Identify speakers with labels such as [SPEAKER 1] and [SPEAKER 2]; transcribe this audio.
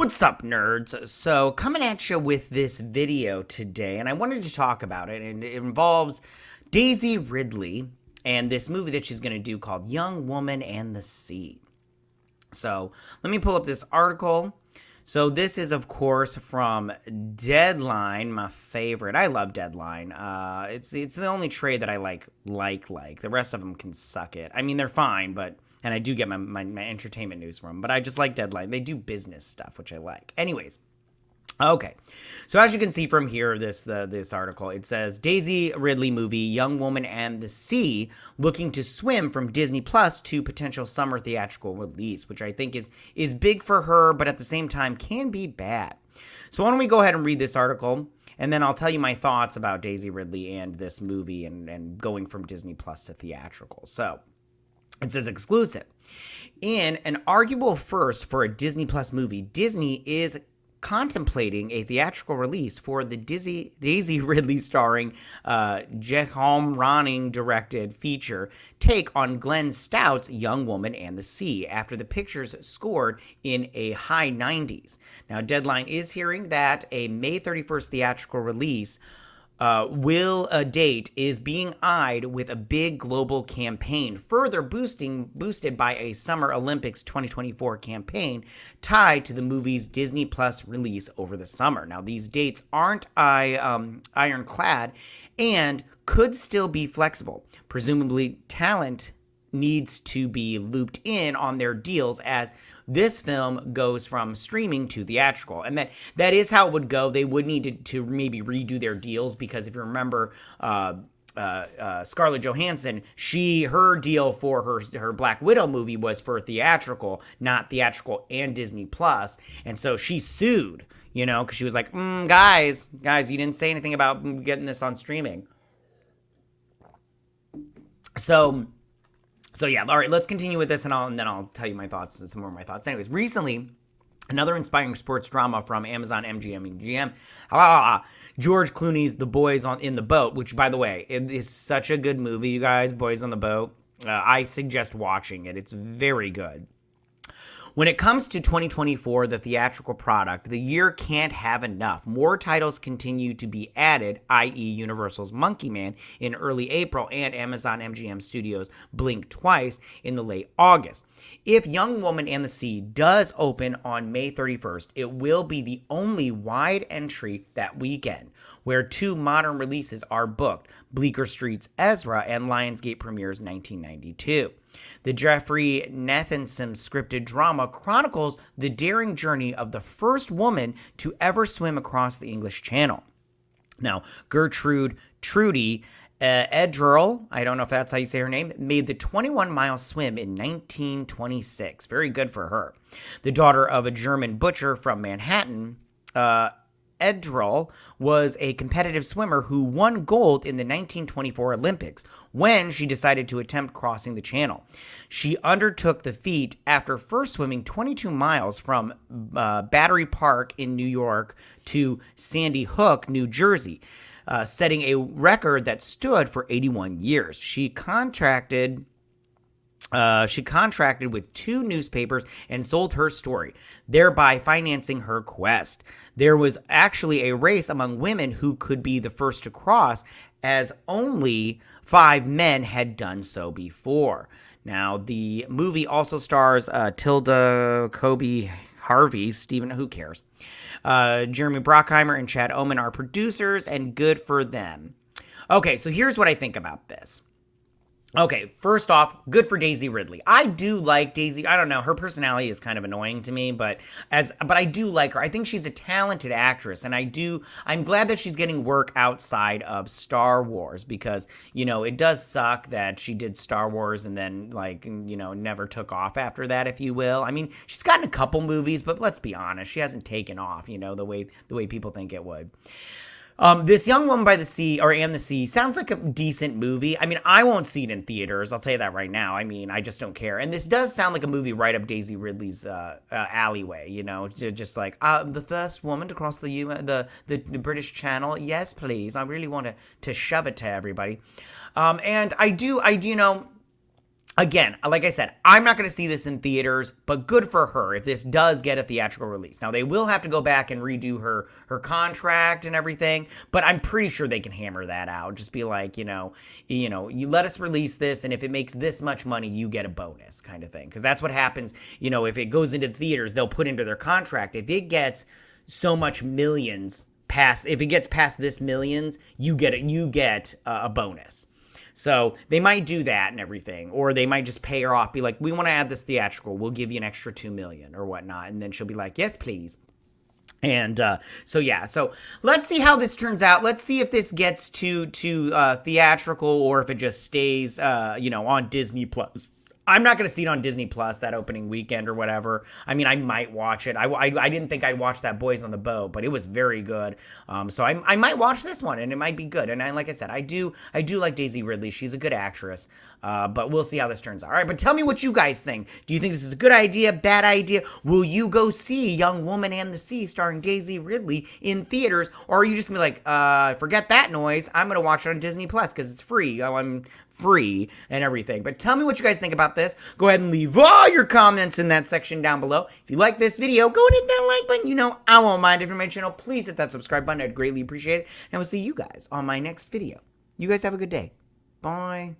[SPEAKER 1] What's up, nerds? So, coming at you with this video today, and I wanted to talk about it, and it involves Daisy Ridley and this movie that she's going to do called Young Woman and the Sea. So, let me pull up this article. So, this is, of course, from Deadline, my favorite. I love Deadline. It's the only trade that I like. The rest of them can suck it. I mean, they're fine, but... And I do get my entertainment news from them, but I just like Deadline. They do business stuff, which I like. Anyways, okay. So as you can see from here, this article, it says, Daisy Ridley movie, Young Woman and the Sea, looking to swim from Disney Plus to potential summer theatrical release, which I think is big for her, but at the same time can be bad. So why don't we go ahead and read this article, and then I'll tell you my thoughts about Daisy Ridley and this movie and going from Disney Plus to theatrical. So... it says exclusive. In an arguable first for a Disney Plus movie, Disney is contemplating a theatrical release for the Daisy Ridley starring Jehom Ronning directed feature take on Glenn Stout's Young Woman and the Sea after the pictures scored in a high 90s. Now, Deadline is hearing that a May 31st theatrical release date is being eyed with a big global campaign, further boosted by a Summer Olympics 2024 campaign tied to the movie's Disney Plus release over the summer. Now, these dates aren't ironclad and could still be flexible. Presumably, talent needs to be looped in on their deals as this film goes from streaming to theatrical. And that is how it would go. They would need to maybe redo their deals because if you remember Scarlett Johansson, her deal for her Black Widow movie was for theatrical, not theatrical and Disney Plus. And so she sued, because she was like, guys, you didn't say anything about getting this on streaming. So yeah, all right, let's continue with this, and then I'll tell you my thoughts, some more of my thoughts. Anyways, recently, another inspiring sports drama from Amazon MGM. George Clooney's The Boys in the Boat, which, by the way, it is such a good movie, you guys, Boys on the Boat. I suggest watching it. It's very good. When it comes to 2024, the theatrical product, the year can't have enough. More titles continue to be added, i.e. Universal's Monkey Man in early April and Amazon MGM Studios' Blink Twice in the late August. If Young Woman and the Sea does open on May 31st, it will be the only wide entry that weekend, where two modern releases are booked, Bleecker Street's Ezra and Lionsgate Premiere's 1992. The Jeffrey Nathanson scripted drama chronicles the daring journey of the first woman to ever swim across the English Channel. Now, Gertrude Trudy Edgerl, I don't know if that's how you say her name, made the 21-mile swim in 1926. Very good for her. The daughter of a German butcher from Manhattan, Edgerl was a competitive swimmer who won gold in the 1924 Olympics when she decided to attempt crossing the channel. She undertook the feat after first swimming 22 miles from Battery Park in New York to Sandy Hook, New Jersey, setting a record that stood for 81 years. She contracted with two newspapers and sold her story, thereby financing her quest. There was actually a race among women who could be the first to cross, as only 5 men had done so before. Now, the movie also stars Tilda Kobe Harvey, Stephen, who cares? Jeremy Brockheimer and Chad Oman are producers, and good for them. Okay, so here's what I think about this. Okay, first off, good for Daisy Ridley. I do like Daisy. I don't know, her personality is kind of annoying to me, but I do like her. I think she's a talented actress, and I'm glad that she's getting work outside of Star Wars because, it does suck that she did Star Wars and then never took off after that, if you will. I mean, she's gotten a couple movies, but let's be honest, she hasn't taken off, the way people think it would. This Young Woman by the Sea, and the Sea, sounds like a decent movie. I mean, I won't see it in theaters. I'll tell you that right now. I mean, I just don't care. And this does sound like a movie right up Daisy Ridley's alleyway, just like, the first woman to cross the British Channel. Yes, please. I really want to shove it to everybody. And I do, Again, like I said, I'm not going to see this in theaters, but good for her if this does get a theatrical release. Now, they will have to go back and redo her contract and everything, but I'm pretty sure they can hammer that out. Just be like, you let us release this, and if it makes this much money, you get a bonus kind of thing. Because that's what happens, if it goes into theaters, they'll put into their contract. If it gets so much millions if it gets past this millions, you get a bonus. So they might do that and everything, or they might just pay her off, be like, we want to add this theatrical, we'll give you an extra $2 million or whatnot, and then she'll be like, yes, please. And so let's see how this turns out. Let's see if this gets to theatrical or if it just stays on Disney Plus. I'm not going to see it on Disney Plus that opening weekend or whatever. I mean, I might watch it. I didn't think I'd watch that Boys on the Boat, but it was very good. So I might watch this one, and it might be good. And like I said, I do like Daisy Ridley. She's a good actress. But we'll see how this turns out. All right, but tell me what you guys think. Do you think this is a good idea, bad idea? Will you go see Young Woman and the Sea starring Daisy Ridley in theaters? Or are you just going to be like, forget that noise. I'm going to watch it on Disney Plus because it's free. I'm free and everything. But tell me what you guys think about this. Go ahead and leave all your comments in that section down below. If you like this video, go and hit that like button. I won't mind. If you're my channel, please hit that subscribe button. I'd greatly appreciate it. And we'll see you guys on my next video. You guys have a good day. Bye.